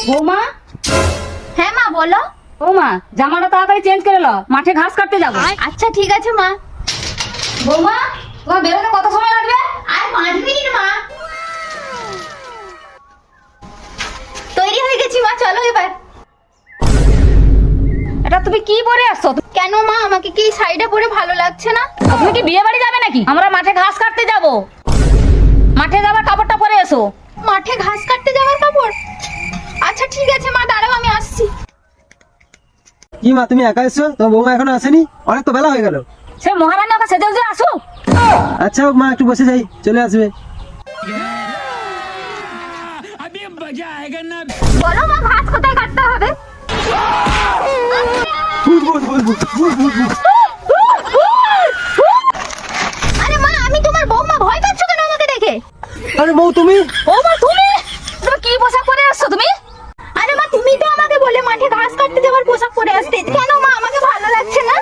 বৌমা। হ্যাঁ মা বলো। বৌমা, জামাটা তাড়াতাড়ি চেঞ্জ করে লো, মাঠে ঘাস কাটতে যাবো। আচ্ছা ঠিক আছে মা। বৌমা, তোমার বেরোতে কত সময় লাগবে? আর 5 মিনিট মা। তৈরি হয়ে গেছি মা, চলো এবার। এটা তুমি কি পরে আসছো? কেন মা, আমাকে কি শাড়িটা পরে ভালো লাগছে না? তুমি কি বিয়ে বাড়ি যাবে নাকি? আমরা মাঠে ঘাস কাটতে যাবো। মাঠে যাবার কাপড়টা পরে এসো। মাঠে ঘাস কাটতে যাওয়ার কাপড়? আচ্ছা ঠিক আছে মা, দাঁড়াও আমি আসছি। কি মা, তুমি একা এসছো? তোমার বৌমা এখনো আসেনি? অনেক তো বেলা হয়ে গেল। সে মহারানী ওকে সেজে সেজে আসুক। আচ্ছা হোক মা, একটু বসে যাই, চলে আসবে। বলো মা, ঘাস কোথায় কাটতে হবে? আরে মা, আমি তোমার বৌমা, ভয় পাচ্ছ কেন আমাকে দেখে? আরে বউ তুমি? বৌমা তুমি? তুমি কি পোশাক পরে আসছো তুমি? আরে মা, তুমি তো আমাকে বলে মাঠে ঘাস কাটতে যাওয়ার পোশাক পরে আসতে, কেন মা আমাকে ভালো লাগছে না?